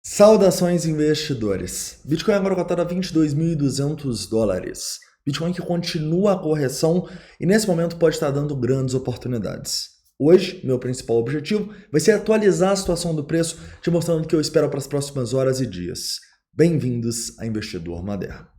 Saudações investidores. Bitcoin agora cotado a $22.200. Bitcoin que continua a correção e nesse momento pode estar dando grandes oportunidades. Hoje, meu principal objetivo vai ser atualizar a situação do preço, te mostrando o que eu espero para as próximas horas e dias. Bem-vindos a Investidor Moderno.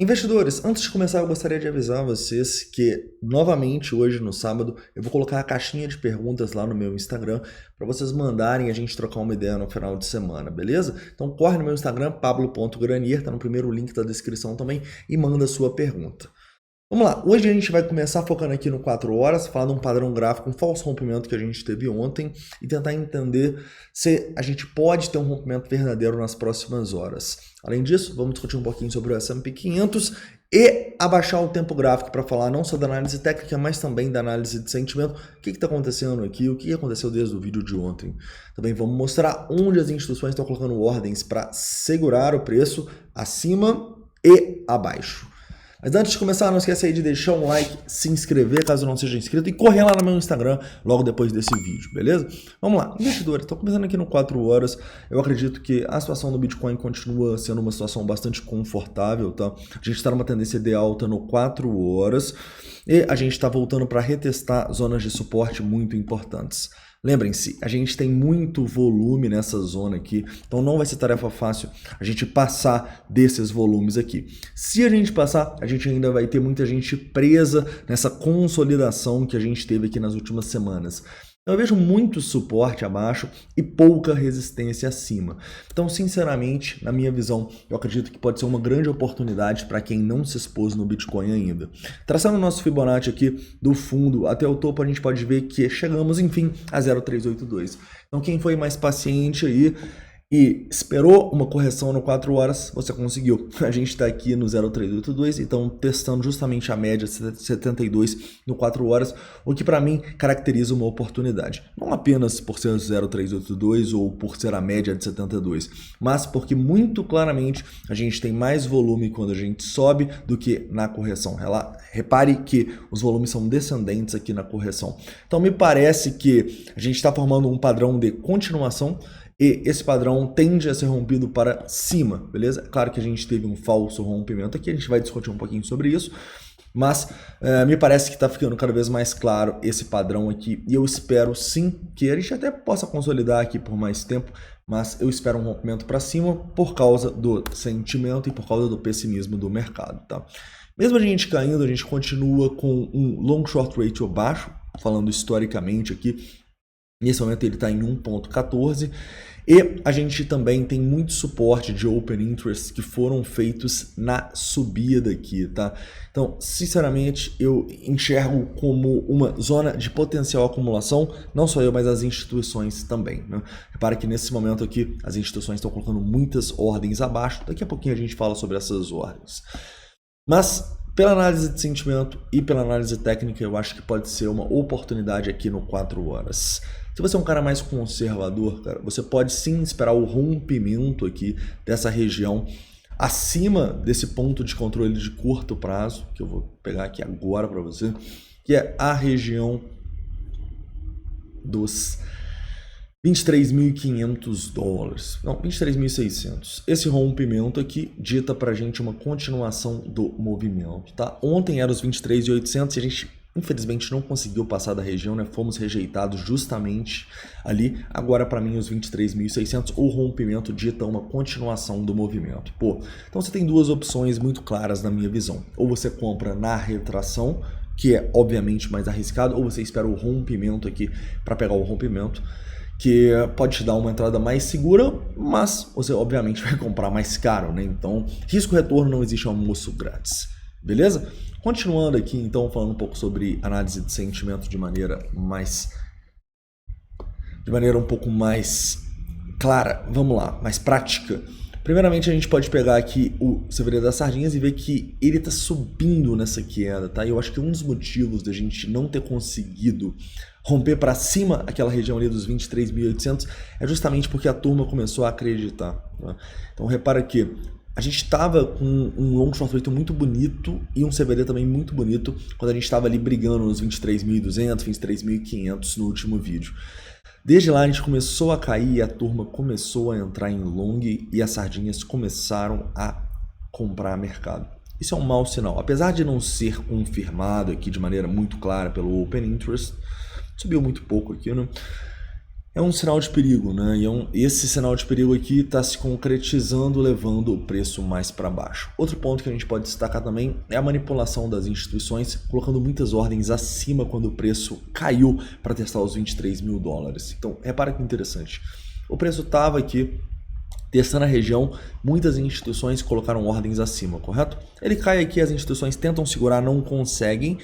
Investidores, antes de começar eu gostaria de avisar vocês que novamente hoje no sábado eu vou colocar a caixinha de perguntas lá no meu Instagram para vocês mandarem e a gente trocar uma ideia no final de semana, beleza? Então corre no meu Instagram, pablo.granier, tá no primeiro link da descrição também e manda a sua pergunta. Vamos lá, hoje a gente vai começar focando aqui no 4 horas, falar de um padrão gráfico, um falso rompimento que a gente teve ontem e tentar entender se a gente pode ter um rompimento verdadeiro nas próximas horas. Além disso, vamos discutir um pouquinho sobre o S&P 500 e abaixar o tempo gráfico para falar não só da análise técnica, mas também da análise de sentimento, o que está acontecendo aqui, o que aconteceu desde o vídeo de ontem. Também vamos mostrar onde as instituições estão colocando ordens para segurar o preço acima e abaixo. Mas antes de começar, não esqueça aí de deixar um like, se inscrever caso não seja inscrito e correr lá no meu Instagram logo depois desse vídeo, beleza? Vamos lá, investidores, estou começando aqui no 4 horas, eu acredito que a situação do Bitcoin continua sendo uma situação bastante confortável, tá? A gente está numa tendência de alta no 4 horas e a gente está voltando para retestar zonas de suporte muito importantes. Lembrem-se, a gente tem muito volume nessa zona aqui, então não vai ser tarefa fácil a gente passar desses volumes aqui. Se a gente passar, a gente ainda vai ter muita gente presa nessa consolidação que a gente teve aqui nas últimas semanas. Eu vejo muito suporte abaixo e pouca resistência acima. Então, sinceramente, na minha visão, eu acredito que pode ser uma grande oportunidade para quem não se expôs no Bitcoin ainda. Traçando o nosso Fibonacci aqui do fundo até o topo, a gente pode ver que chegamos, enfim, a 0,382. Então, quem foi mais paciente aí e esperou uma correção no 4 horas, você conseguiu. A gente está aqui no 0,382, então testando justamente a média 72 no 4 horas, o que para mim caracteriza uma oportunidade. Não apenas por ser 0,382 ou por ser a média de 72, mas porque muito claramente a gente tem mais volume quando a gente sobe do que na correção. Repare que os volumes são descendentes aqui na correção. Então me parece que a gente está formando um padrão de continuação e esse padrão tende a ser rompido para cima, beleza? Claro que a gente teve um falso rompimento aqui, a gente vai discutir um pouquinho sobre isso, mas me parece que está ficando cada vez mais claro esse padrão aqui e eu espero sim que a gente até possa consolidar aqui por mais tempo, mas eu espero um rompimento para cima por causa do sentimento e por causa do pessimismo do mercado, tá? Mesmo a gente caindo, a gente continua com um long short ratio baixo, falando historicamente aqui. Nesse momento ele está em 1,14 e a gente também tem muito suporte de open interest que foram feitos na subida aqui, tá? Então, sinceramente, eu enxergo como uma zona de potencial acumulação, não só eu, mas as instituições também, né? Repara que nesse momento aqui as instituições estão colocando muitas ordens abaixo, daqui a pouquinho a gente fala sobre essas ordens. Mas pela análise de sentimento e pela análise técnica, eu acho que pode ser uma oportunidade aqui no 4 horas. Se você é um cara mais conservador, cara, você pode sim esperar o rompimento aqui dessa região acima desse ponto de controle de curto prazo, que eu vou pegar aqui agora para você, que é a região dos $23.500, não, 23.600. Esse rompimento aqui dita pra gente uma continuação do movimento, tá? Ontem era os 23.800 e a gente infelizmente não conseguiu passar da região, né? Fomos rejeitados justamente ali. Agora para mim os 23.600, o rompimento dita uma continuação do movimento. Pô, então você tem duas opções muito claras na minha visão. Ou você compra na retração, que é obviamente mais arriscado, ou você espera o rompimento aqui para pegar o rompimento, que pode te dar uma entrada mais segura, mas você obviamente vai comprar mais caro, né? Então, risco-retorno não existe almoço grátis, beleza? Continuando aqui, então, falando um pouco sobre análise de sentimento de maneira um pouco mais clara, vamos lá, mais prática. Primeiramente, a gente pode pegar aqui o Severo das Sardinhas e ver que ele está subindo nessa queda, tá? E eu acho que um dos motivos da gente não ter conseguido romper para cima aquela região ali dos 23.800 é justamente porque a turma começou a acreditar, tá? Então, repara que A gente estava com um long short rate muito bonito e um CVD também muito bonito quando a gente estava ali brigando nos 23.200, 23.500 no último vídeo. Desde lá a gente começou a cair e a turma começou a entrar em long e as sardinhas começaram a comprar mercado. Isso é um mau sinal. Apesar de não ser confirmado aqui de maneira muito clara pelo Open Interest, subiu muito pouco aqui, né? É um sinal de perigo, né? E esse sinal de perigo aqui está se concretizando, levando o preço mais para baixo. Outro ponto que a gente pode destacar também é a manipulação das instituições, colocando muitas ordens acima quando o preço caiu para testar os 23 mil dólares. Então, repara que interessante. O preço estava aqui testando a região, muitas instituições colocaram ordens acima, correto? Ele cai aqui, as instituições tentam segurar, não conseguem.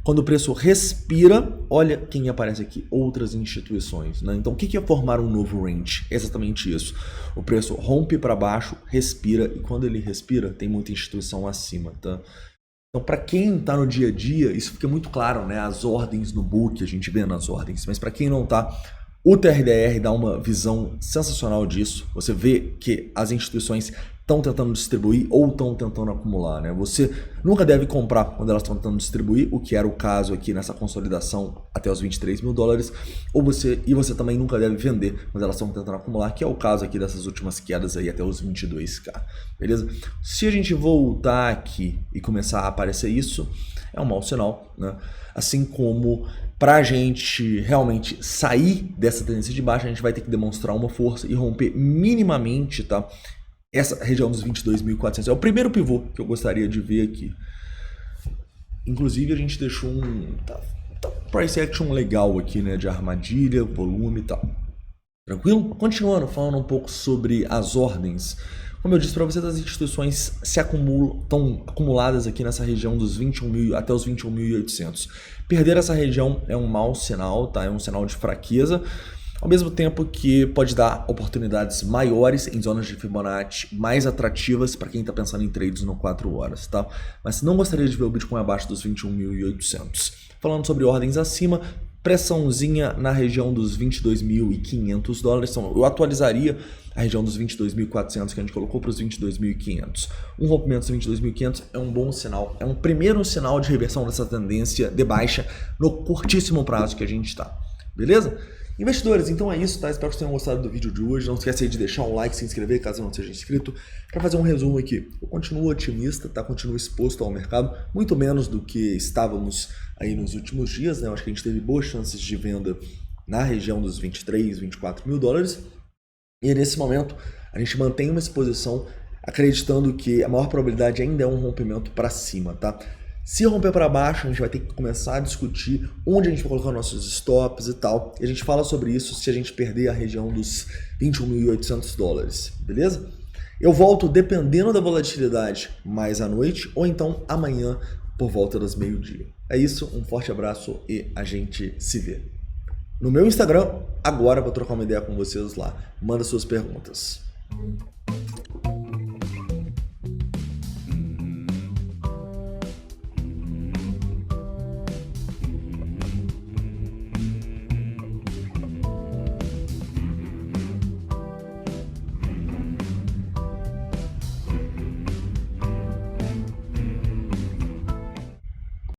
Quando o preço respira, olha quem aparece aqui, outras instituições, né? Então, o que é formar um novo range? É exatamente isso. O preço rompe para baixo, respira, e quando ele respira, tem muita instituição acima, tá? Então, para quem está no dia a dia, isso fica muito claro, né? As ordens no book, a gente vê nas ordens, mas para quem não está, o TRDR dá uma visão sensacional disso. Você vê que as instituições estão tentando distribuir ou estão tentando acumular, né? Você nunca deve comprar quando elas estão tentando distribuir, o que era o caso aqui nessa consolidação até os 23 mil dólares, e você também nunca deve vender quando elas estão tentando acumular, que é o caso aqui dessas últimas quedas aí até os 22k, beleza? Se a gente voltar aqui e começar a aparecer isso, é um mau sinal, né? Assim como para a gente realmente sair dessa tendência de baixa, a gente vai ter que demonstrar uma força e romper minimamente, tá? Essa região dos 22.400 é o primeiro pivô que eu gostaria de ver aqui. Inclusive a gente deixou um price action legal aqui, né, de armadilha, volume e tal. Tranquilo? Continuando, falando um pouco sobre as ordens. Como eu disse para vocês, as instituições estão acumuladas aqui nessa região dos 21.000 até os 21.800. Perder essa região é um mau sinal, tá? É um sinal de fraqueza. Ao mesmo tempo que pode dar oportunidades maiores em zonas de Fibonacci mais atrativas para quem está pensando em trades no 4 horas, tá? Mas não gostaria de ver o Bitcoin abaixo dos 21.800. Falando sobre ordens acima, pressãozinha na região dos 22.500 dólares. Então, eu atualizaria a região dos 22.400 que a gente colocou para os 22.500. Um rompimento dos 22.500 é um bom sinal, é um primeiro sinal de reversão dessa tendência de baixa no curtíssimo prazo que a gente está. Beleza? Investidores, então é isso, tá? Espero que vocês tenham gostado do vídeo de hoje. Não esquece aí de deixar um like, se inscrever caso não seja inscrito. Para fazer um resumo aqui, eu continuo otimista, tá? Continuo exposto ao mercado, muito menos do que estávamos aí nos últimos dias, né? Eu acho que a gente teve boas chances de venda na região dos 23, 24 mil dólares. E nesse momento, a gente mantém uma exposição acreditando que a maior probabilidade ainda é um rompimento para cima, tá? Se romper para baixo, a gente vai ter que começar a discutir onde a gente vai colocar nossos stops e tal. E a gente fala sobre isso se a gente perder a região dos 21.800 dólares, beleza? Eu volto dependendo da volatilidade mais à noite ou então amanhã por volta das meio-dia. É isso, um forte abraço e a gente se vê. No meu Instagram, agora eu vou trocar uma ideia com vocês lá. Manda suas perguntas.